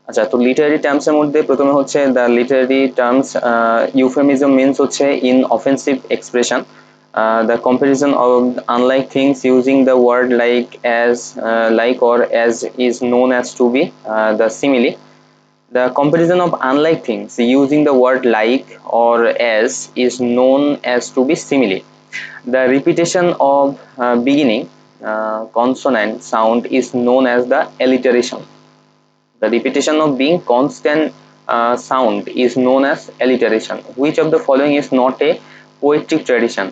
আচ্ছা, তো Literary terms এর মধ্যে প্রথমে হচ্ছে the literary terms euphemism means হচ্ছে inoffensive expression, the comparison of unlike things using the word like as, like or as is known as to be the simile. The comparison of unlike things using the word like or as is known as to be simile. The repetition of beginning consonant sound is known as the alliteration. The repetition of being constant sound is known as alliteration. Which of the following is not a poetic tradition?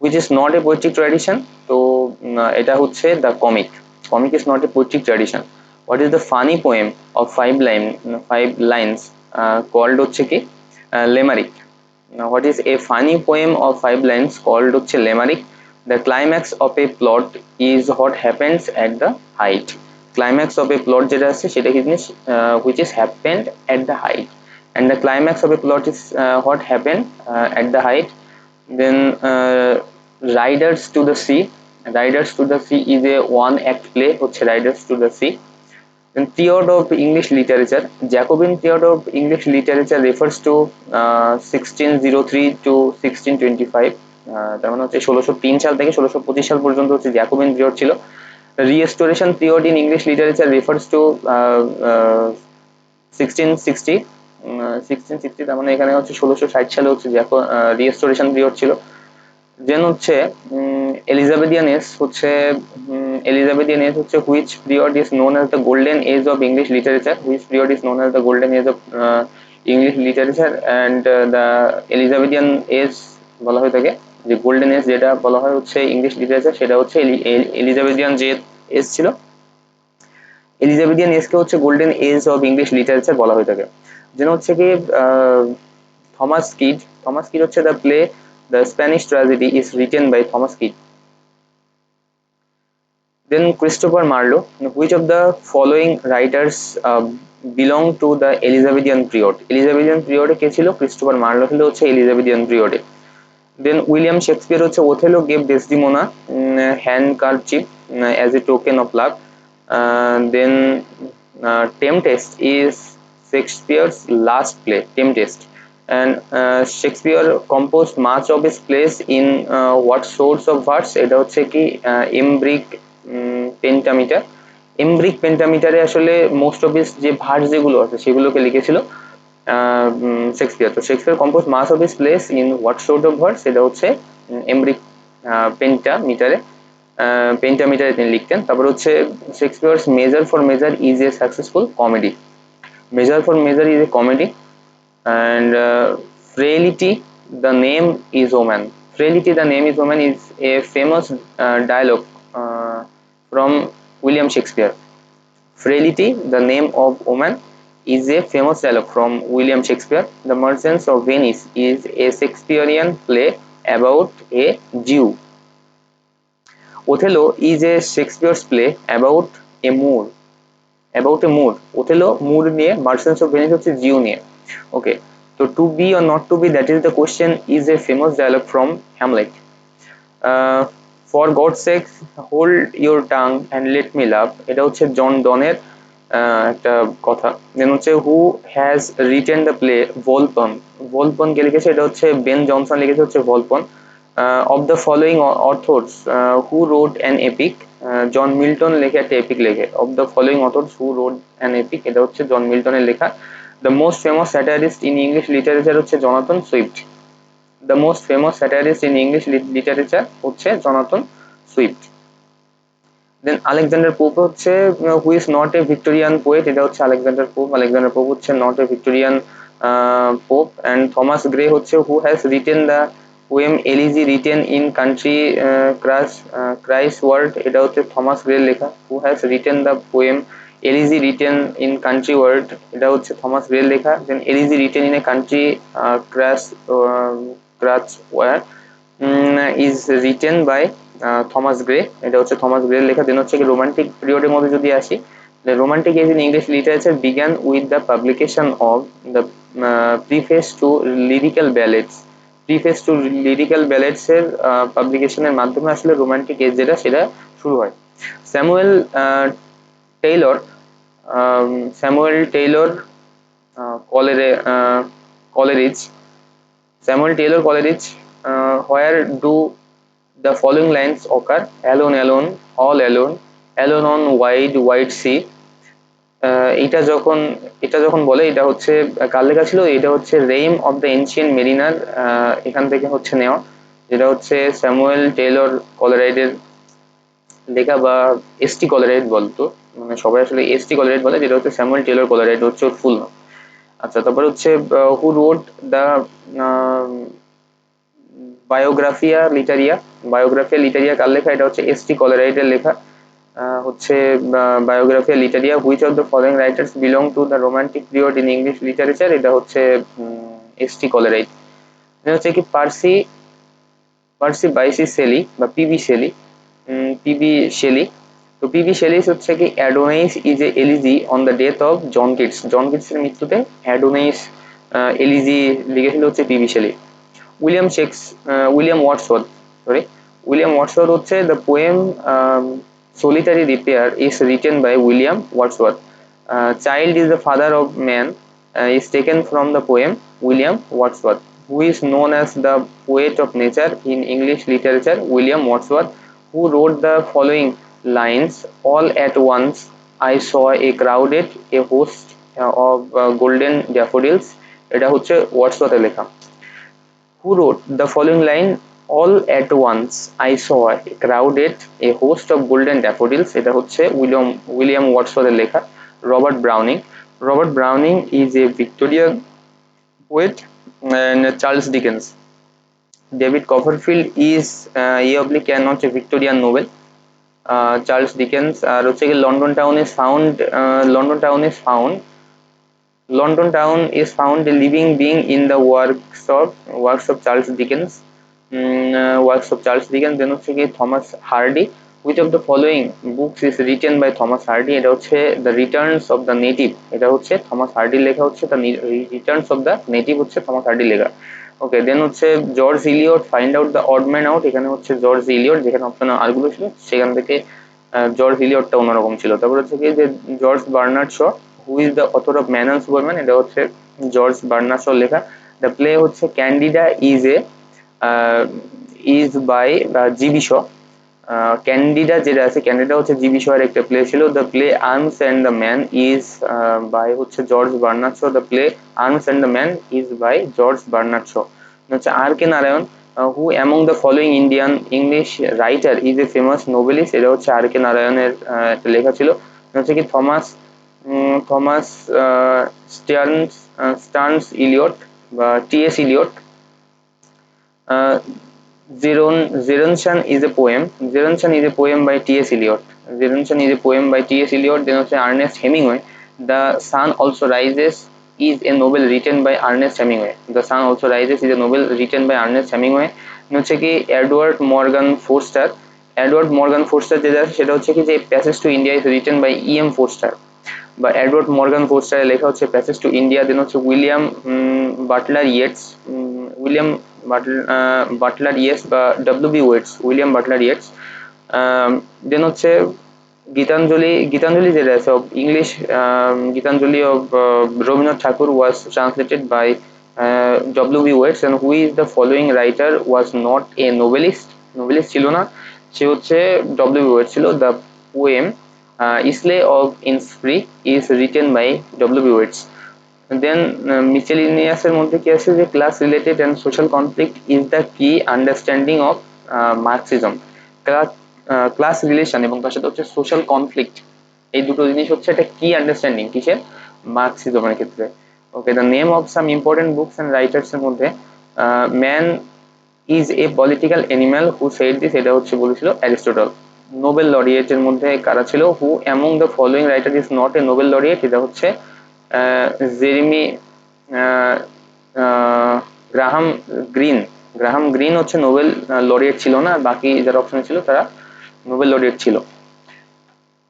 Which is not a poetic tradition? তো এটা হচ্ছে the comic. Comic is not a poetic tradition. What is the funny poem of five lines called হচ্ছে কি limerick? Now, what is a funny poem of 5 lines called হচ্ছে limerick? The climax of a plot is what happens at the height. Climax of a plot যেটা আছে সেটা কি জিনিস which is happened at the height, and the climax of a plot is what happened at the height. Then Riders to the Sea. Riders to the Sea is a one act play হচ্ছে Riders to the Sea. Then period of English literature. Jacobean period of English literature refers to 1603 to 1625. তার মানে হচ্ছে 1603 সাল থেকে 1625 সাল পর্যন্ত হচ্ছে Jacobean period ছিল। Restoration period in English literature refers to 1660. 1660 তার মানে এখানে হচ্ছে 1660 সালে হচ্ছে রিস্টোরেশন পিরিয়ড ছিল। দেন হচ্ছে এলিজাবেথিয়ান এজ হচ্ছে which period is known as the golden age of English literature, which period is known as the golden age of English literature, and the Elizabethan age বলা হয়ে থাকে যে গোল্ডেন এজ যেটা বলা হয় হচ্ছে ইংলিশ লিটারেচার সেটা হচ্ছে এলিজাবেথিয়ান যে এজ ছিল, এলিজাবেথিয়ান এজকে হচ্ছে golden age of English literature বলা হয়ে থাকে। যেন হচ্ছে কি থমাস কিড হচ্ছে the play the Spanish tragedy is written by Thomas Kyd. Then Christopher Marlowe. Which of the following writers belong to the Elizabethan period? Elizabethan period কে ছিল Christopher Marlowe ছিল হচ্ছে এলিজাবেথিয়ান পিরিয়ডে। Then William Shakespeare হচ্ছে Othello gave Desdemona handkerchief as a token of love. Then Tempest is Shakespeare's last play, Tempest, and Shakespeare composed much of his plays in what source of verse? এটা হচ্ছে কি iambic pentameter. iambic pentameter এ আসলে most of his যে verse যেগুলো আছে সেগুলোকে লিখেছিল Shakespeare. তো Shakespeare compose mass of his plays in what sort of verse? সেটা হচ্ছে এমব্রিক পেন্টামিটারে তিনি লিখতেন। তারপর হচ্ছে Shakespeare's measure for measure is a successful comedy. Measure for measure is a comedy. And frailty the name is woman. Frailty the name is woman is a famous dialogue from William Shakespeare. Frailty the name of woman is a famous dialogue from William Shakespeare. The Merchants of Venice is a Shakespearean play about a Jew. Othello is a Shakespeare's play about a Moor. About a Moor. Othello Moor নিয়ে, Merchants of Venice হচ্ছে জিউ নিয়ে। Okay, so to be or not to be, that is the question, is a famous dialogue from Hamlet. For God's sake hold your tongue and let me laugh, এটা হচ্ছে জন ডনের একটা কথা। Then হচ্ছে who has written the play Volpone. Volpone কে লিখেছে? এটা হচ্ছে Ben Jonson লিখেছে হচ্ছে Volpone. Of the following authors who wrote an epic? John Milton লেখে একটা এপিক লেখে। Of the following authors who wrote an epic, এটা হচ্ছে জন মিল্টনের লেখা। The most famous satirist in English literature হচ্ছে Jonathan Swift. The most famous satirist in English literature হচ্ছে Jonathan Swift. Then Alexander Pope হচ্ছে who is not a Victorian poet, এটা হচ্ছে Alexander pope. Alexander pope হচ্ছে not a Victorian pope. And Thomas Gray হচ্ছে who has written the poem Elegy written in country Christ world, এটা হচ্ছে Thomas Gray লেখা। who has written the poem Elegy written in country world, এটা হচ্ছে Thomas Gray লেখা। Then Elegy written in a country where is written by Thomas Gray, এটা হচ্ছে Thomas Gray লেখা। দেন হচ্ছে কি রোমান্টিক পিরিয়ডের মধ্যে যদি আসি, the romantic age in English literature began with the publication of the preface to lyrical ballads. preface to lyrical ballads এর পাবলিকেশনের মাধ্যমে আসলে রোমান্টিক এজ যেটা সেটা শুরু হয়। Samuel Taylor Samuel Taylor Coleridge Samuel Taylor Coleridge, where do the following lines occur? Alone, alone, all alone, alone on wide, wide sea. এটা যখন বলে, এটা হচ্ছে কার লেখা ছিল, এটা হচ্ছে রেইম অফ দ্য এনশিয়েন্ট মেরিনার, এখান থেকে হচ্ছে নেওয়া, যেটা হচ্ছে স্যামুয়েল টেইলর কলেরাইডের লেখা, বা এসটি কলেরাইড বলতো, মানে সবাই আসলে এসটি কলেরাইড বলে, যেটা হচ্ছে স্যামুয়েল টেইলর কলেরাইড হচ্ছে ওর ফুল নাম। আচ্ছা, তারপর হচ্ছে হু রোড দ্য বায়োগ্রাফিয়া লিটারিয়া কার লেখা, এটা হচ্ছে এসটি কলেরাইডের লেখা। হচ্ছে Biographia Literaria, which of the following writers belong to the romantic period in English literature, এটা হচ্ছে এসটি কলেরাইড। এটা হচ্ছে কি পার্সি পার্সি বাইসি শেলি বা পিবি শেলি। তো পিবি শেলিস হচ্ছে কি Adonais is a elegy on the death of John কিটসের মৃত্যুতে অ্যাডোনাইস এলিজি লিখেছিল হচ্ছে PB Shelley. William Shakes William Wordsworth sorry William Wordsworth হচ্ছে the poem solitary repair is written by William Wordsworth. Child is the father of man is taken from the poem William Wordsworth, who is known as the poet of nature in English literature. William Wordsworth, who wrote the following lines: all at once I saw a host of golden daffodils, এটা হচ্ছে ওয়াটসওয়ার্থের লেখা। Who wrote the following line: all at once I saw a host of golden daffodils, এটা হচ্ছে William ওয়াটসওয়ার্থের লেখা। Robert Browning is a Victorian poet, and Charles Dickens. David Copperfield is not a Victorian novel. Charles Dickens। আর হচ্ছে কি London town is found a living being in the works of Charles Dickens. Then হচ্ছে কি Thomas Hardy, which of the following books is written by Thomas Hardy, এটা হচ্ছে The Returns of the Native, এটা হচ্ছে Thomas হার্ডির লেখা, হচ্ছে The Returns of the Native হচ্ছে থমাস হার্ডির লেখা। ওকে, দেন হচ্ছে George Eliot find out the odd man out, এখানে হচ্ছে জর্জ ইলিয়ট, যেখানে অপশন আরগুলো ছিল সেখান থেকে জর্জ ইলিয়টটা অন্যরকম ছিল। তারপর হচ্ছে কি যে George Bernard Shaw, who is the author of Man and Superman, এটা হচ্ছে জর্জ বার্নার্ড শ লেখা। দ্য প্লে হচ্ছে Candida is by GB Shaw. Candida যেটা আছে, ক্যান্ডিডা হচ্ছে জিবি শয়ের একটা প্লে ছিল। The play Arms and the Man is by হচ্ছে George Bernard Shaw. The play Arms and the Man is by George Bernard Shaw. হচ্ছে R K Narayan, who among the following Indian English writer is a famous noblest, এটা হচ্ছে R কে নারায়ণের একটা লেখা ছিল। হচ্ছে কি থমাস স্টার্নস ইলিয়ট বা T S. Eliot. Zerontion is a poem. Zerontion is a poem by T.S. Eliot. Zerontion is a poem by T.S. Eliot. Then হচ্ছে Ernest Hemingway. The Sun Also Rises is a novel written by Ernest Hemingway. The Sun Also Rises is a novel written by Ernest Hemingway. হচ্ছে কি Edward Morgan ফোর্স্টার যেটা সেটা হচ্ছে কি যে passage to India is written by E.M. Forster, বা Edward Morgan ফোর্স্টারের লেখা হচ্ছে প্যাসেজ টু ইন্ডিয়া। দেন হচ্ছে Butler Yeats William Butler Yeats বা উইলিয়াম বাটলার ইয়েটস। দেন হচ্ছে গীতাঞ্জলি যেটা আছে of English, Gitanjali of Rabindranath Thakur was translated by W B Yeats. And who is the following writer was not a Nobelist ছিল না, সে হচ্ছে W B Yeats ছিল। The poem Islay of Innisfree is written by W.B. Yeats. Then miscellaneous এর মধ্যে কি আছে যে class related and social conflict is the key understanding of Marxism. Class relation এবং তার সাথে হচ্ছে সোশ্যাল কনফ্লিক্ট, এই দুটো জিনিস হচ্ছে একটা কি আন্ডারস্ট্যান্ডিং কিসের, মার্কসিজমের ক্ষেত্রে। Okay, the name of some important books and writers এর মধ্যে man is a political animal who said this, এটা হচ্ছে বলেছিল অ্যারিস্টটল। নোবেল লরিয়েটের মধ্যে কারা ছিল, who among the following writer is not a Nobel laureate, এটা হচ্ছে Jeremy Graham Greene. Graham Greene হচ্ছে নোবেল লরিয়েট ছিল না, বাকি যারা অপশন ছিল তারা নোবেল লরিয়েট ছিল।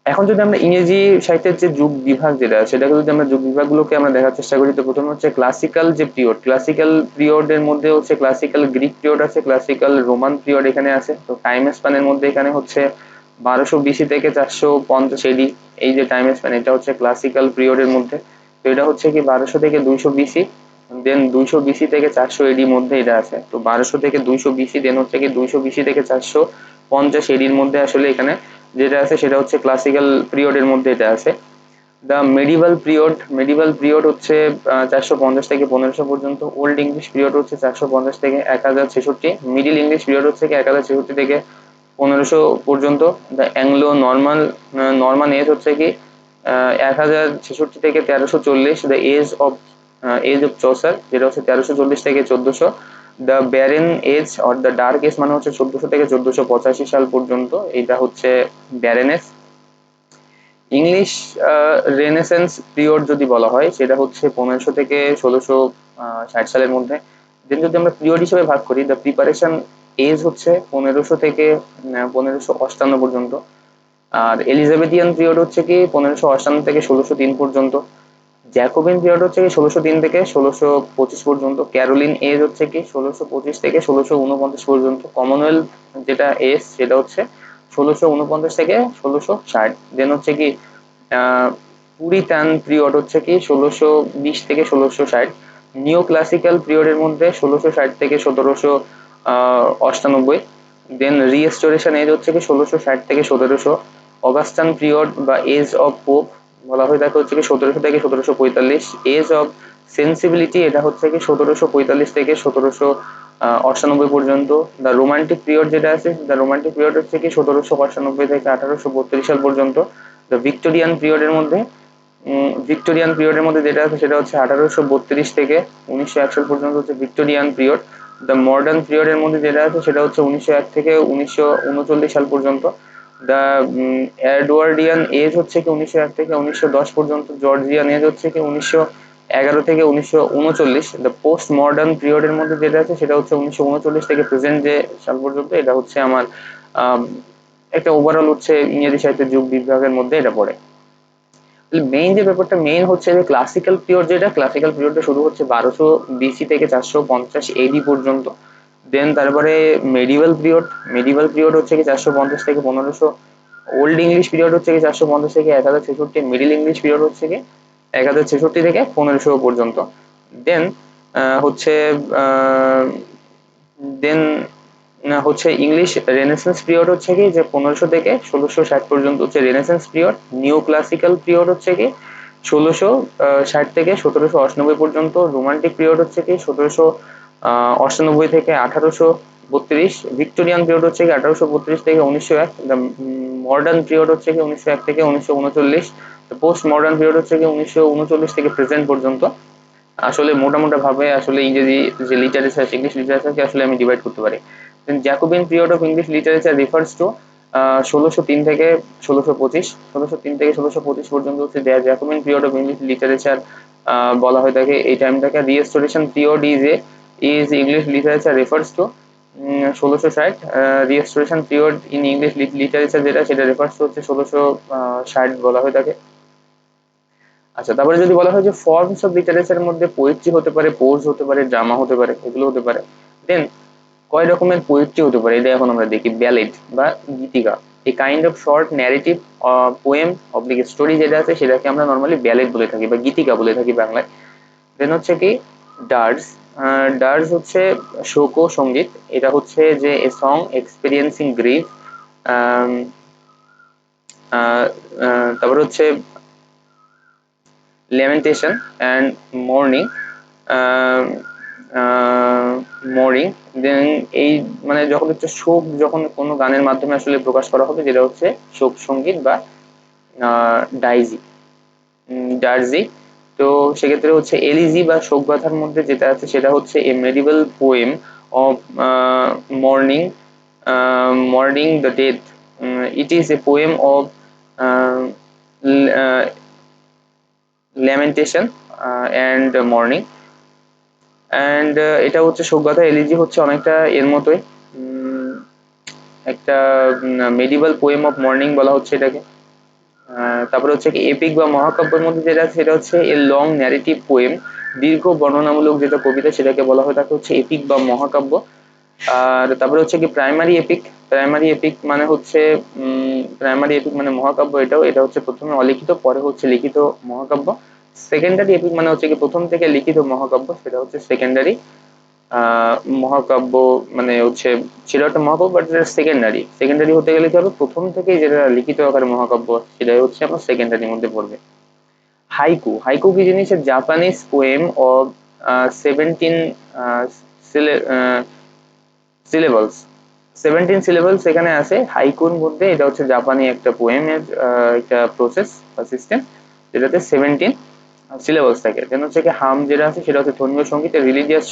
এখন যদি আমরা ইংরেজি সাহিত্যের যে যুগ বিভাগ যেটা সেটাকে যদি আমরা যুগ বিভাগগুলোকে আমরা দেখার চেষ্টা করি, তো প্রথমে হচ্ছে ক্লাসিক্যাল যে পিরিয়ড, ক্লাসিক্যাল পিরিয়ডের মধ্যে হচ্ছে ক্লাসিক্যাল গ্রিক পিরিয়ড আছে, ক্লাসিক্যাল রোমান পিরিয়ড এখানে আছে। তো টাইম স্প্যানের মধ্যে এখানে হচ্ছে 1200 বিসি থেকে 450 এডি, এই যে টাইম স্প্যান এটা হচ্ছে ক্লাসিক্যাল পিরিয়ডের মধ্যে। তো এটা হচ্ছে কি 1200 থেকে 200 বিসি, দেন 200 বিসি থেকে 400 এডির মধ্যে এটা আছে। তো 1200 থেকে 200 বিসি, দেন হচ্ছে কি 200 বিসি থেকে 450 এডির মধ্যে আসলে এখানে যেটা আছে সেটা হচ্ছে ক্লাসিক্যাল পিরিয়ডের মধ্যে এটা আছে। দ্য মেডিভাল পিরিয়ড হচ্ছে 450 থেকে 1500 পর্যন্ত। ওল্ড ইংলিশ পিরিয়ড হচ্ছে 450 থেকে 1066। মিডিল ইংলিশ পিরিয়ড হচ্ছে কি 1066 থেকে 1500 পর্যন্ত। দ্য অ্যাংলো নর্মান এজ হচ্ছে কি 1066 থেকে 1340। দ্য এজ অফ চসার যেটা হচ্ছে 1340 থেকে 1400। The barren age or the dark age মানে হচ্ছে 1400 থেকে 1485 সাল পর্যন্ত, এটা হচ্ছে barren age. English renaissance period যদি বলা হয় সেটা হচ্ছে 1500 থেকে 1660 সালের মধ্যে। দেন যদি আমরা পিরিয়ড হিসেবে ভাগ করি, দ্য প্রিপারেশন এজ হচ্ছে 1500 থেকে 1558 পর্যন্ত। আর এলিজাবেথিয়ান পিরিয়ড হচ্ছে কি 1558 থেকে 1603 পর্যন্ত। জ্যাকোবিন পিরিয়ড হচ্ছে কি 1603 থেকে 1625 পর্যন্ত। ক্যারোলিন এজ হচ্ছে কি 1625 থেকে 1649 পর্যন্ত। কমনওয়েলথ যেটা এজ সেটা হচ্ছে 1649 থেকে 1660। দেন হচ্ছে কি পুরিতান পিরিয়ড হচ্ছে কি 1620 থেকে 1660। নিও ক্লাসিক্যাল পিরিয়ডের মধ্যে 1660 থেকে 1798। দেন রিস্টোরেশন এজ হচ্ছে কি 1660 থেকে 1700। অগাস্টান পিরিয়ড বা এজ অফ পোপ বলা হয়ে থাকে হচ্ছে কি 1700 থেকে 1745। এজ অফ সেন্সিবিলিটি এটা হচ্ছে কি 1745 থেকে 1798 পর্যন্ত। দ্য রোমান্টিক পিরিয়ড যেটা আছে, দ্য রোমান্টিক পিরিয়ড হচ্ছে কি 1795 থেকে 1832 সাল পর্যন্ত। দ্য ভিক্টোরিয়ান পিরিয়ডের মধ্যে যেটা আছে সেটা হচ্ছে 1832 থেকে 1901 সাল পর্যন্ত হচ্ছে ভিক্টোরিয়ান পিরিয়ড। দ্য মডার্ন পিরিয়ডের মধ্যে যেটা আছে সেটা হচ্ছে 1901 থেকে 1939 সাল পর্যন্ত। দ্য এডওয়ার্ডিয়ান এজ হচ্ছে কি 1901 থেকে 1910 পর্যন্ত। জর্জিয়ান এজ হচ্ছে কি 1911 থেকে 1939। দ্য পোস্ট মডার্ন পিরিয়ডের মধ্যে যেটা আছে সেটা হচ্ছে 1939 থেকে প্রেজেন্ট যে সাল পর্যন্ত। এটা হচ্ছে আমার একটা ওভারঅল হচ্ছে ইংরেজি সাহিত্যের যুগ বিভাগের মধ্যে এটা পড়ে। মেইন যে ব্যাপারটা মেইন হচ্ছে যে ক্লাসিক্যাল পিরিয়ড, যেটা ক্লাসিক্যাল পিরিয়ডটা শুরু হচ্ছে 1200 বিসি থেকে 450 এডি পর্যন্ত। দেন তারপরে মেডিভাল পিরিয়ড হচ্ছে কি 450 থেকে 1500। ওল্ড ইংলিশ পিরিয়ড হচ্ছে কি 450 থেকে 1066। মিডিল ইংলিশ পিরিয়ড হচ্ছে কি 1066 থেকে 1500 পর্যন্ত। দেন হচ্ছে দেন হচ্ছে ইংলিশ রেনেসেন্স পিরিয়ড হচ্ছে কি যে 1500 থেকে 1660 পর্যন্ত হচ্ছে রেনেসেন্স পিরিয়ড। নিও ক্লাসিক্যাল পিরিয়ড হচ্ছে কি 1660 থেকে 1798 পর্যন্ত। রোমান্টিক পিরিয়ড হচ্ছে কি 1798 থেকে 1832। ভিক্টোরিয়ান পিরিয়ড হচ্ছে কি 1832 থেকে 1901। মডার্ন পিরিয়ড হচ্ছে কি 1901 থেকে 1939। পোস্ট মডার্ন পিরিয়ড হচ্ছে কি 1939 থেকে প্রেজেন্ট পর্যন্ত। আসলে মোটা ভাবে আসলে ইংরেজি যে লিটারেচার, ইংলিশ লিটারেচারকে আসলে আমি ডিভাইড করতে পারি। Jacobean period of English literature refers to 1603 থেকে 1625। 1603 থেকে 1625 পর্যন্ত হচ্ছে Jacobean period of English literature বলা হয়ে থাকে এই টাইমটাকে। Restoration period is English literature refers to 1660। Restoration period in English literature যেটা সেটা রেফার্স টু হচ্ছে 1660 বলা হয়ে থাকে। আচ্ছা, তারপরে যদি বলা হয় যে ফর্মস অফ লিটারেচারের মধ্যে পোয়েট্রি হতে পারে, পোজ হতে পারে, ড্রামা হতে পারে, এগুলো হতে পারে। দেন কয় রকমের পোয়েট্রি হতে পারে এটা এখন আমরা দেখি। ব্যালেড বা গীতিকা, a kind of short narrative poem oblique story যেটা আছে সেটাকে আমরা নর্মালি ব্যালেড বলে থাকি বা গীতিকা বলে থাকি বাংলায়। দেন হচ্ছে কি ডার্স। ডার্স হচ্ছে শোক ও সঙ্গীত। এটা হচ্ছে যে এ সং এক্সপিরিয়েন্সিং গ্রিফ। তারপর হচ্ছে lamentation and mourning. Mourning then এই মানে যখন হচ্ছে শোক, যখন কোনো গানের মাধ্যমে আসলে প্রকাশ করা হবে যেটা হচ্ছে শোক সঙ্গীত বা ডাইজি ডার্জি। তো সেক্ষেত্রে হচ্ছে এলিজি বা শোকগাথার মধ্যে যেটা আছে সেটা হচ্ছে a medieval poem of mourning mourning the death. It is a poem of lamentation and mourning. And এটা হচ্ছে শোকগাথা। এলিজি হচ্ছে অনেকটা এর মতোই, একটা মেডিভেল পোয়েম অফ মর্নিং বলা হচ্ছে এটাকে। তারপরে হচ্ছে কি এপিক বা মহাকাব্যের মধ্যে যেটা আছে সেটা হচ্ছে এ লং ন্যারেটিভ পোয়েম, দীর্ঘ বর্ণনামূলক যেটা কবিতা সেটাকে বলা হয় তাকে হচ্ছে এপিক বা মহাকাব্য। আর তারপরে হচ্ছে কি প্রাইমারি এপিক। প্রাইমারি এপিক মানে হচ্ছে প্রাইমারি এপিক মানে মহাকাব্য। এটা হচ্ছে প্রথমে অলিখিত, পরে হচ্ছে লিখিত মহাকাব্য। সেকেন্ডারি এপিক মানে হচ্ছে কি প্রথম থেকে লিখিত মহাকাব্য, সেটা হচ্ছে সেকেন্ডারি মহাকাব্য। মানে হচ্ছে সেটা একটা মহাকাব্য, বাট যেটা সেকেন্ডারি। সেকেন্ডারি হতে গেলে কি হবে, প্রথম থেকে যেটা লিখিত আকারে মহাকাব্য সেটাই হচ্ছে আমার সেকেন্ডারির মধ্যে পড়বে। হাইকু, হাইকু কি জিনিস? Japanese poem of 17 syllables. 17 syllables এখানে আছে হাইকুর মধ্যে। এটা হচ্ছে জাপানি একটা পোয়েমের একটা প্রসেস বা সিস্টেম, যেটাতে 17 সিলেবাস থাকে। দেন হচ্ছে কি হাম যেটা আছে সেটা হচ্ছে ধর্মীয় সঙ্গীত, রিলিজিয়াস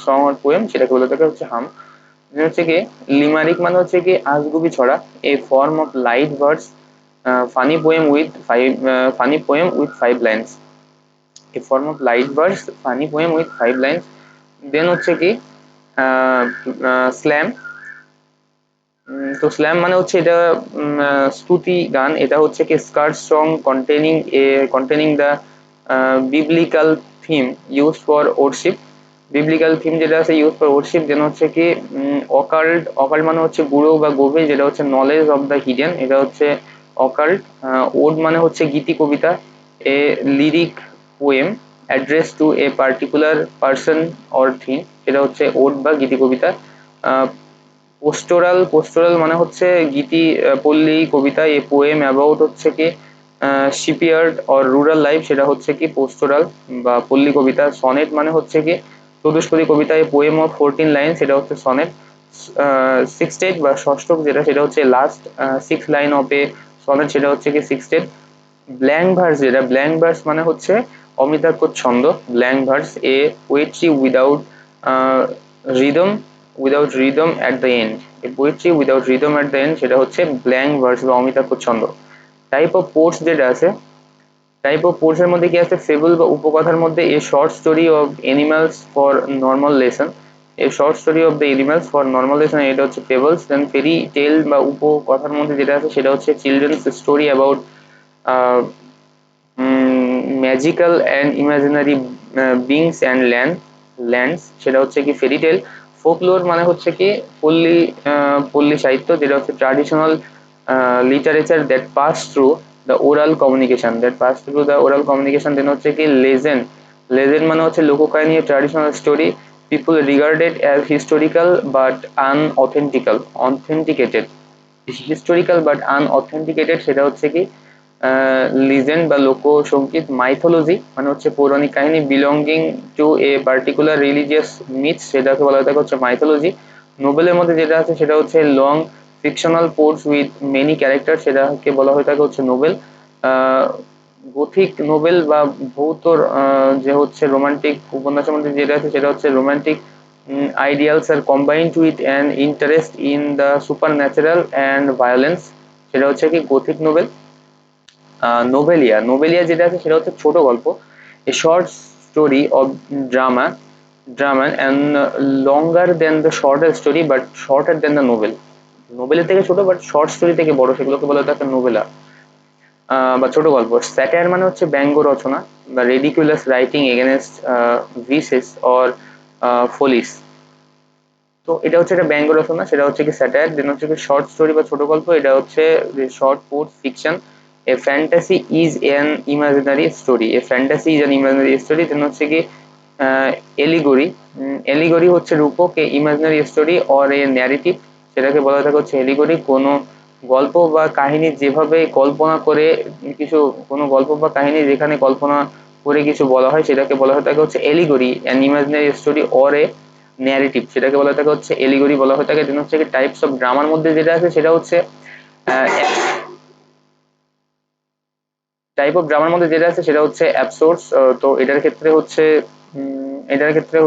সং আর পোয়েম, সেটাকে বলে থাকে হচ্ছে হাম। দেন হচ্ছে কি লিমারিক মানে হচ্ছে কি আজগুবি ছড়া, a form of light verse funny poem with 5 lines, a form of light verse funny poem with 5 lines. Then হচ্ছে কি স্ল্যাম। তো স্ল্যাম মানে হচ্ছে এটা স্তুতি গান। এটা হচ্ছে কি skirt song containing the biblical theme use for worship. Biblical theme যেটা আছে ইউজ ফর ওরশিপ। দেন হচ্ছে কি অকাল্ট। অকাল্ট মানে হচ্ছে গুরু বা গভীর, যেটা হচ্ছে নলেজ অফ দ্য হিডেন, এটা হচ্ছে অকাল্ট। ওড মানে হচ্ছে গীতি কবিতা, a lyric poem address to a particular person or theme, সেটা হচ্ছে ওড বা গীতি কবিতা। পোস্টোরাল, পোস্টোরাল মানে হচ্ছে গীতি পল্লী কবিতা, এ পোয়েম অ্যাবাউট হচ্ছে কি শিপইয়ার্ড অর রুরাল লাইফ, সেটা হচ্ছে কি পোস্টোরাল বা পল্লী কবিতা। সনেট মানে হচ্ছে কি চতুষ্পদী কবিতা, এ পোয়েম অফ 14 লাইন, সেটা হচ্ছে সনেট। সিক্সটেট বা ষষ্ঠক যেটা, সেটা হচ্ছে last 6 line of A sonnet, সেটা হচ্ছে কি সিক্সটেট। ব্ল্যাঙ্ক ভার্স যেটা, ব্ল্যাঙ্ক ভার্স মানে হচ্ছে অমিতাক্ষর ছন্দ। Blank verse, A poetry rhythm rhythm at the end, A poetry without rhythm at the end, সেটা হচ্ছে ব্ল্যাঙ্ক ভার্স বা অমিতাক্ষর ছন্দ। টাইপ অফ পোর্টস যেটা আছে, টাইপ অফ পোর্টস এর মধ্যে কি আছে, ফেবল বা উপকথার মধ্যে এ short story of animals for normal lesson, A short story of the animals for normal lesson, এটা হচ্ছে ফেবলস। দেন ফেরি টেল বা উপকথার মধ্যে যেটা আছে সেটা হচ্ছে children's story about magical and imaginary beings and lands, সেটা হচ্ছে কি ফেরি টেল। ফোকলোর মানে হচ্ছে কি পল্লী সাহিত্য, যেটা হচ্ছে traditional literature that pass through the oral communication. Then হচ্ছে কি লেজেন্ড, লেজেন্ড মানে হচ্ছে লোককাহিনী, traditional story people regarded as historical but authenticated, historical but unauthenticated, সেটা হচ্ছে কি লিজেন্ড বা লোকসঙ্গীত। মাইথোলজি মানে হচ্ছে পৌরাণিক কাহিনী, belonging to a particular religious myth, সেটাকে বলা থাকে হচ্ছে মাইথোলজি। নোবেলের মধ্যে যেটা আছে সেটা হচ্ছে long fictional ports with many character, সেটাকে বলা হয়ে থাকে হচ্ছে নোবেল। গথিক নোবেল বা ভৌত যে হচ্ছে রোমান্টিক উপন্যাসের মধ্যে যেটা আছে সেটা হচ্ছে romantic ideals are combined with an interest in the supernatural and violence, সেটা হচ্ছে কি গথিক নোবেল। নোবেলিয়া, নোবেলিয়া যেটা আছে সেটা হচ্ছে ছোট গল্প, a short story of drama drama and longer than the shorter story but shorter than the novel, নোবেলের থেকে ছোট বাট শর্ট স্টোরি থেকে বড়, সেগুলোকে বলা হতো একটা নোবেলা বা ছোট গল্প। স্যাটায়ার মানে হচ্ছে ব্যঙ্গ রচনা বা রেডিকুলাস রাইটিং এগেনস্ট ভিসেস অর ফলিস। তো এটা হচ্ছে একটা ব্যঙ্গ রচনা, সেটা হচ্ছে কি স্যাটায়ার। দেন হচ্ছে কি শর্ট স্টোরি বা ছোট গল্প, এটা হচ্ছে short port fiction. A fantasy is an imaginary story, a fantasy is an imaginary story. Then হচ্ছে কি এলিগরি, এলিগরি হচ্ছে রূপক, a imaginary story or a narrative, সেটাকে বলা থাকে হচ্ছে এলিগরি। কোনো গল্প বা কাহিনী যেভাবে কল্পনা করে কিছু, কোনো গল্প বা কাহিনী যেখানে কল্পনা করে কিছু বলা হয় সেটাকে বলা হয়ে থাকে হচ্ছে allegory. An imaginary story or a narrative, সেটাকে বলা থাকে হচ্ছে এলিগরি বলা হয়ে থাকে। দেন হচ্ছে কি টাইপস অফ ড্রামার মধ্যে যেটা আছে সেটা হচ্ছে টাইপ অফ ড্রামার মধ্যে যেটা আছে সেটা হচ্ছে অ্যাবসোর্স। তো এটার ক্ষেত্রে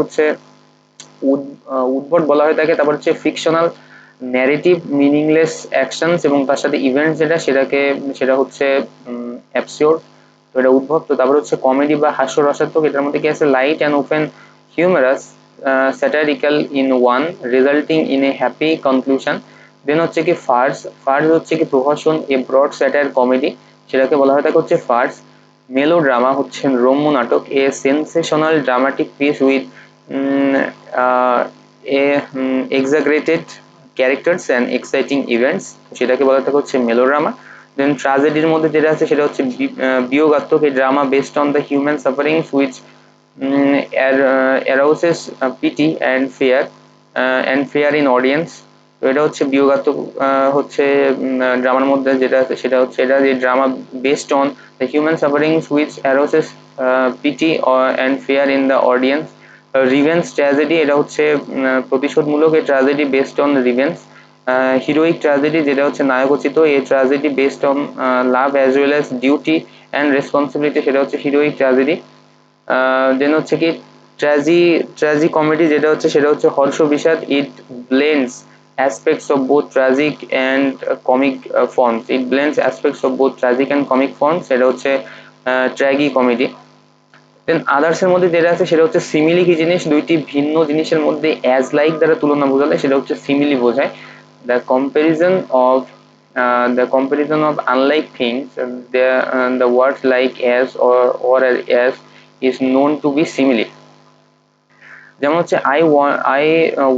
হচ্ছে উদ্ভট বলা হয়ে থাকে। তারপর হচ্ছে ফিকশনাল, ন্যারেটিভ, মিনিংলেস অ্যাকশনস এবং তার সাথে ইভেন্ট যেটা সেটা হচ্ছে অ্যাবসিওর, তো এটা উদ্ভট। তারপর হচ্ছে কমেডি বা হাস্যরসাত্মক, এটার মধ্যে কি আছে light and open humorous satirical in one resulting in a happy conclusion. Then হচ্ছে কি ফার্স, ফার্স হচ্ছে কি প্রহসন, এ ব্রড স্যাটায়ার কমেডি, সেটাকে বলা হয় থাকে হচ্ছে ফার্স। মেলো ড্রামা হচ্ছে রম্য নাটক, a sensational dramatic piece with a exaggerated characters and exciting events, সেটাকে বলা থাকে হচ্ছে মেলোড্রামা। দেন ট্র্যাজেডির মধ্যে যেটা আছে সেটা হচ্ছে বিয়োগাত্মক, এই drama based on the human sufferings which arouses pity and fear in audience। তো এটা হচ্ছে বিয়োগাত্মক, হচ্ছে ড্রামার মধ্যে যেটা আছে সেটা হচ্ছে এটা যে drama based on the human sufferings which arouses pity and fear in the audience। Revenge tragedy, এটা হচ্ছে প্রতিশোধমূলক এই tragedy based on revenge. Heroic tragedy, যেটা হচ্ছে নায়কোচিত এই tragedy based on love as well as duty and responsibility, সেটা হচ্ছে heroic tragedy. দেন হচ্ছে কি ট্র্যাজি কমেডি, যেটা হচ্ছে সেটা হচ্ছে হর্ষ বিষাদ, ইট blends aspects of both tragic and comic forms, it blends aspects of both tragic and comic forms, সেটা হচ্ছে ট্র্যাগি কমেডি। দেন আদার্স এর মধ্যে যেটা আছে সেটা হচ্ছে সিমিলি, কি জিনিস, দুইটি ভিন্ন জিনিসের মধ্যে অ্যাজ লাইক দ্বারা তুলনা বোঝালে সেটা হচ্ছে সিমিলি বোঝায়। The comparison of unlike things, the words like as or as is known to be simile। যেমন হচ্ছে I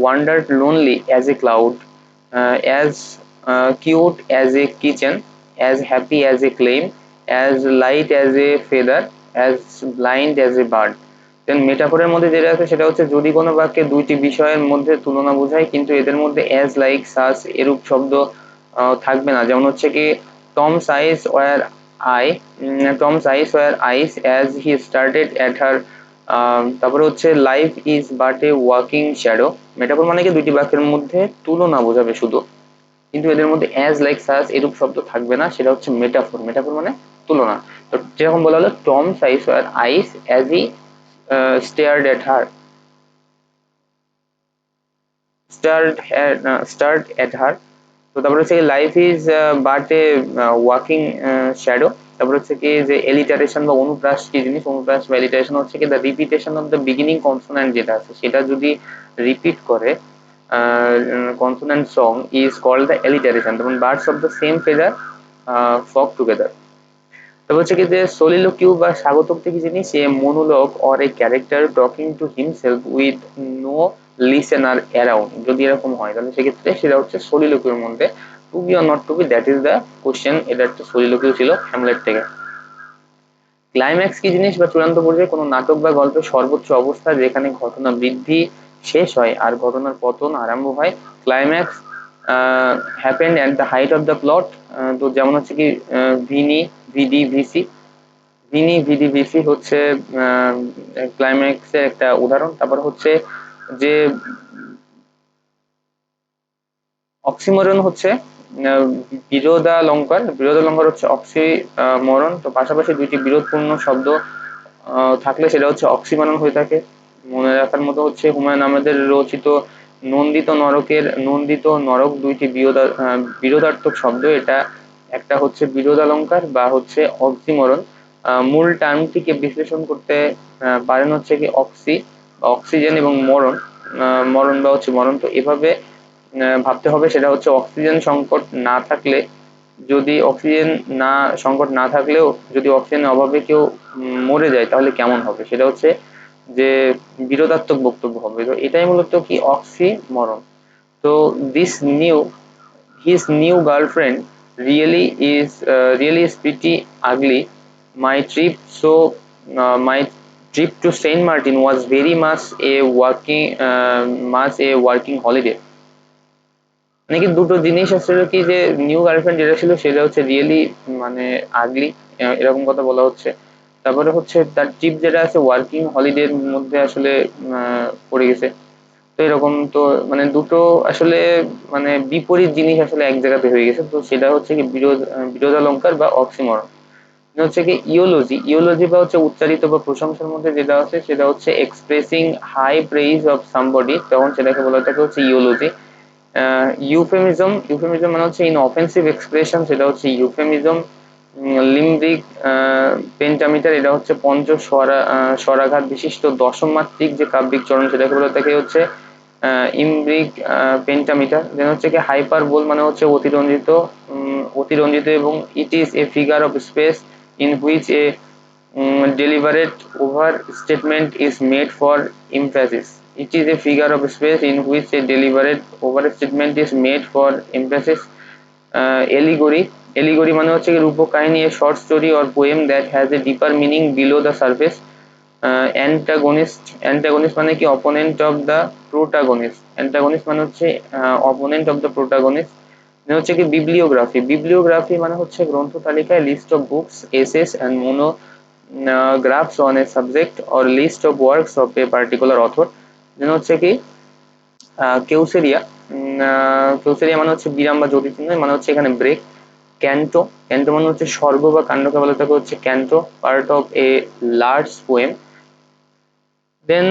wandered lonely as a cloud, as cute as a kitchen, as happy as a claim, as light as a feather, as blind as a bird। দেন মেটাফোরের মধ্যে যেটা আছে সেটা হচ্ছে যদি কোনো বাক্যে দুইটি বিষয়ের মধ্যে তুলনা বোঝায় কিন্তু এদের মধ্যে as like such এরূপ শব্দ থাকবে না। যেমন হচ্ছে কি Tom's eyes were eyes as he started at her। তারপরে হচ্ছে life is but a walking shadow. Metaphor মানে কি দুইটি বাক্যের মধ্যে তুলনা বোঝাবে শুধু, কিন্তু এদের মধ্যে অ্যাজ লাইক সাচ এরূপ শব্দ থাকবে না, সেটা হচ্ছে মেটাফোর। মেটাফোর মানে তুলনা। তো যেরকম বলা হলো Tom's eyes were ice as he stared at her, stared at her. তো তারপরে হচ্ছে life is but a walking shadow. তারপরে হচ্ছে কি যে এলিটারেশন বা অনুপ্রাস কি জিনিস, অনুপ্রাস বা এলিটারেশন হচ্ছে কি the repetition of the beginning consonant, যেটা আছে সেটা যদি রিপিট করে consonant sound is called the alliteration. তখন birds of the same feather flock together. তারপর হচ্ছে কি যে soliloquy বা স্বাগতোক্তি কি জিনিস, এ monologue or a character talking to himself with no listener around। যদি এরকম হয় তাহলে সেক্ষেত্রে সেটা হচ্ছে soliloquy এর মধ্যে। To be or not to be, that is the question. এটা একটা soliloquy ছিল হ্যামলেট থেকে। ক্লাইম্যাক্স কি জিনিস বা চূড়ান্ত পর্যায়ে কোনো নাটক বা গল্পের সর্বোচ্চ অবস্থা যেখানে ঘটনা বৃদ্ধি শেষ হয় আর ঘটনার পতন আরম্ভ হয়। Climax happened at the height of the plot. তো যেমন হচ্ছে কি veni vidi vici, veni vidi vici হচ্ছে ক্লাইম্যাক্সের একটা উদাহরণ। তারপর হচ্ছে যে অক্সিমরন হচ্ছে বিরোধালঙ্কার, বিরোধালঙ্কার হচ্ছে অক্সিমরন। তো পাশাপাশি দুইটি বিরোধপূর্ণ শব্দ থাকলে সেটা হচ্ছে অক্সিমরন হয়ে থাকে। মনে রাখার মতো হচ্ছে হুমায়ুন আহমেদের রচিত নন্দিত নরক দুইটি বিরোধার্থক শব্দ, এটা একটা হচ্ছে বিরোধালঙ্কার বা হচ্ছে অক্সিমরন। মূল টার্মটিকে বিশ্লেষণ করতে পারেন হচ্ছে কি অক্সিজেন এবং মরণ বা হচ্ছে মরণ। তো এভাবে ভাবতে হবে, সেটা হচ্ছে অক্সিজেন সংকট না থাকলে, যদি অক্সিজেন না সংকট না থাকলেও যদি অক্সিজেনের অভাবে কেউ মরে যায় তাহলে কেমন হবে, সেটা হচ্ছে যে বিরোধাত্মক বক্তব্য হবে। তো এটাই মূলত কি অক্সিমরন। তো this new his new girlfriend really is pretty ugly. My trip to Saint Martin was very much a working holiday। নাকি দুটো জিনিস আসলে কি যে নিউ গার্লফ্রেন্ড যেটা ছিল সেটা হচ্ছে রিয়েলি মানে আগলি, এরকম কথা বলা হচ্ছে। তারপরে হচ্ছে তার ট্রিপ যেটা আছে ওয়ার্কিং হলিডের মধ্যে আসলে পড়ে গেছে। তো এরকম তো মানে দুটো আসলে মানে বিপরীত জিনিস আসলে এক জায়গাতে হয়ে গেছে। তো সেটা হচ্ছে কি বিরোধালঙ্কার বা অক্সিমরন। হচ্ছে কি ইওলজি বা হচ্ছে উচ্চারিত বা প্রশংসার মধ্যে যেটা আছে সেটা হচ্ছে expressing high praise of somebody, তখন সেটাকে বলা থাকে হচ্ছে ইওলজি। ইউফেমিজম মানে হচ্ছে ইন অফেন্সিভ এক্সপ্রেশন, সেটা হচ্ছে ইউফেমিজম। লিমব্রিক পেন্টামিটার, এটা হচ্ছে স্বরাঘাত বিশিষ্ট দশম মাত্রিক যে কাব্যিক চরণ সেটাকে বলে থাকে হচ্ছে ইমব্রিক পেন্টামিটার। দেন হচ্ছে কি হাইপারবোল মানে হচ্ছে অতিরঞ্জিত এবং ইট is A figure of speech in which a deliberate overstatement is made for emphasis। It is a figure of speech in which a deliberate overstatement is made for emphasis. Allegory মানে হচ্ছে কি রূপক কাহিনী, a short story or poem that has a deeper meaning below the surface. Antagonist মানে কি opponent of the protagonist. Antagonist মানে হচ্ছে opponent of the protagonist. হচ্ছে কি বিবলিওগ্রাফি মানে হচ্ছে গ্রন্থ তালিকায় list of books, essays and monographs on a subject or list of works of a particular author. Then হচ্ছে কি কেউসেরিয়া। কেউসেরিয়া মানে হচ্ছে বিরাম বা জ্যোতিচিহ্ন, মানে হচ্ছে এখানে ব্রেক। ক্যান্টো মানে হচ্ছে স্বর্গ বা কাণ্ডকে বলে থাকে হচ্ছে canto, part of a large poem. Then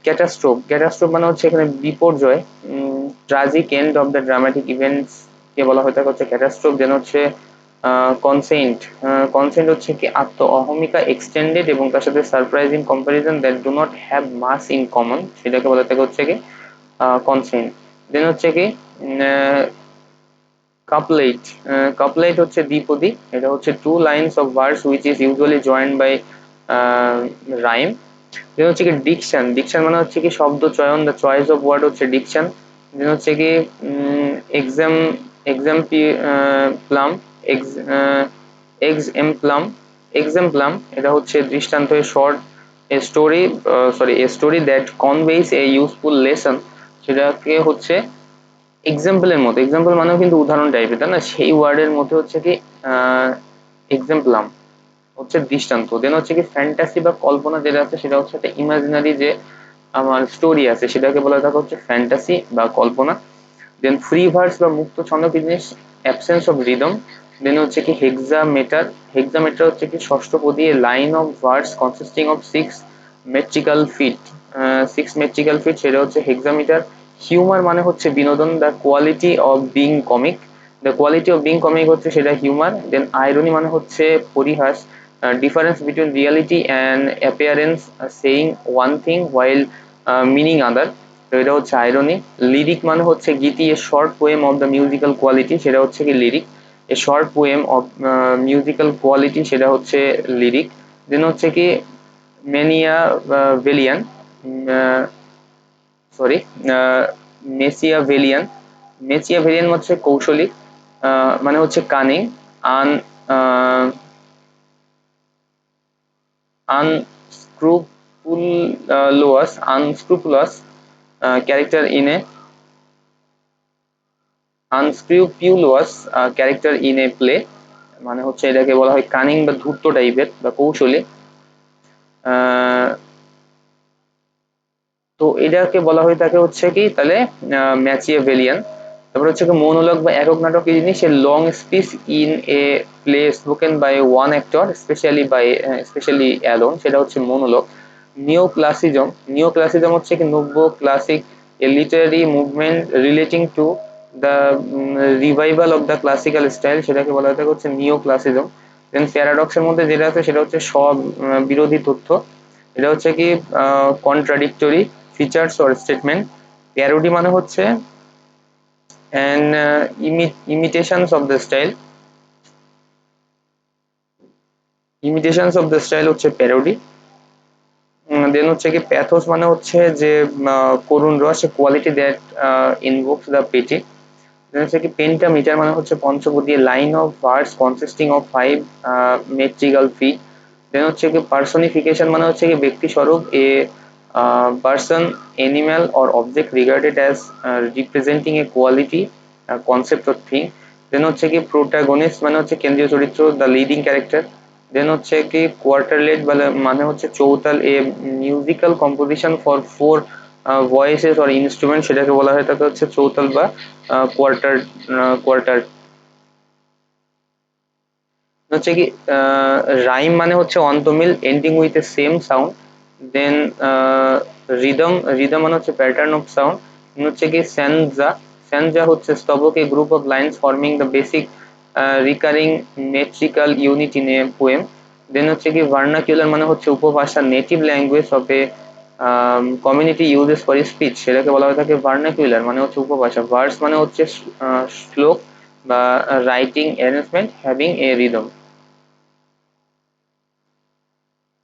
catastrophe মানে হচ্ছে এখানে বিপর্যয়, tragic end of the dramatic events কে বলা হয়ে থাকে হচ্ছে ক্যাটাস্ট্রোফ। দেন হচ্ছে কনসেন্ট হচ্ছে কি আত্ম অহমিকা এক্সটেন্ডেড এবং তার সাথে surprising comparison that do not have much in common, সেটাকে বলা থাকে হচ্ছে কি কনসেন্ট। দেন হচ্ছে কি কাপলেট হচ্ছে দ্বিপদী, এটা হচ্ছে two lines of verse which is usually joined by rhyme. Then হচ্ছে কি ডিকশন মানে হচ্ছে কি শব্দ চয়ন, দ্য চয়েস অফ ওয়ার্ড হচ্ছে ডিকশন। দেন হচ্ছে কি এক্সাম প্লাম এক্সাম্পলাম এটা হচ্ছে দৃষ্টান্ত। Short a story that conveys a useful lesson, সেটাকে হচ্ছে এক্সাম্পলের মতো, এক্সাম্পল মানেও কিন্তু উদাহরণ টাইপের, তাই না, সেই ওয়ার্ডের মধ্যে হচ্ছে কি এক্সাম্পলাম হচ্ছে দৃষ্টান্ত। দেন হচ্ছে কি ফ্যান্টাসি বা কল্পনা যেটা আছে সেটা হচ্ছে একটা ইমাজিনারি যে আমার স্টোরি আছে সেটাকে বলা থাকে হচ্ছে ফ্যান্টাসি বা কল্পনা। দেন ফ্রি ভার্স বা মুক্ত ছন্দ কি জিনিস, অ্যাবসেন্স অফ রিদম। দেন হচ্ছে কি হেক্সামেটার হচ্ছে কি ষষ্ঠপদী line of verse consisting of six metrical feet, সেটা হচ্ছে হেক্সামিটার। হিউমার মানে হচ্ছে বিনোদন, the quality of being comic, হচ্ছে সেটা হিউমার। দেন আইরনি মানে হচ্ছে পরিহাস, difference between reality and appearance, saying one thing while meaning other, তো এটা হচ্ছে আইরনি। লিরিক মানে হচ্ছে গীতি, a short poem of the musical quality, সেটা হচ্ছে কি lyric. A short poem of musical quality, সেটা হচ্ছে লিরিক। দেন হচ্ছে কি ম্যানিয়া ভেলিয়ান সরি মেসিয়াভেলিয়ান মেসিয়াভেলিয়ান হচ্ছে কৌশলী, মানে হচ্ছে cunning, an unscrupulous character in a character in a play, মানে হচ্ছে এটাকে বলা হয় কানিং বা ধূর্ত টাইপের বা কৌশলী। তো এটাকে বলা হয়ে থাকে হচ্ছে কি তাহলে ম্যাচিয়াভেলিয়ান। তারপর হচ্ছে কি মনোলগ বা একক নাটক কি জিনিস, long speech in a play spoken by one actor specially alone, সেটা হচ্ছে মনোলগ। নিও ক্লাসিজম হচ্ছে কি নব্য ক্লাসিক, a literary movement relating to the revival of the classical style, সেটাকে বলা হয়ে থাকে হচ্ছে নিও ক্লাসিজম। দেন প্যারাডক্সের মধ্যে যেটা আছে সেটা হচ্ছে সব বিরোধী তথ্য, এটা হচ্ছে কি contradictory features or statement. Parody মানে হচ্ছে অ্যান ইমিটেশনস অফ দ্য স্টাইল, হচ্ছে প্যারোডি। দেন হচ্ছে কি প্যাথোস মানে হচ্ছে যে করুণ রস, কোয়ালিটি দ্যাট ইনভোকস দ্য পেটি। দেন হচ্ছে কি পেন্টামিটার মানে হচ্ছে পঞ্চপদী line of verse consisting of five metrical feet. Then হচ্ছে কি পার্সনিফিকেশন মানে হচ্ছে কি ব্যক্তি স্বরূপ, a person, animal or object regarded as representing a quality concept of thing. Then হচ্ছে কি প্রোটাগনিস্ট মানে হচ্ছে কেন্দ্রীয় চরিত্র, দ্য লিডিং ক্যারেক্টার। দেন হচ্ছে কি কোয়ার্টারলেট মানে হচ্ছে চৌতাল, a musical composition for four voices or instrument, সেটাকে বলা হয় থাকে হচ্ছে চৌতাল বা কোয়ার্টার। হচ্ছে কি রাইম মানে হচ্ছে অন্তমিল ending with a same sound. Then rhythm মানে হচ্ছে প্যাটার্ন অফ সাউন্ড। হচ্ছে কি স্যানজা হচ্ছে স্তবক, a group of lines forming the basic recurring metrical unit in a poem. Then হচ্ছে কি ভার্নাকুলার মানে হচ্ছে উপভাষা, native language of a community uses for speech, সেটাকে বলা হয়ে থাকে ভার্নাকুলার মানে হচ্ছে উপভাষা। ভার্স মানে হচ্ছে শ্লোক বা writing arrangement having a rhythm.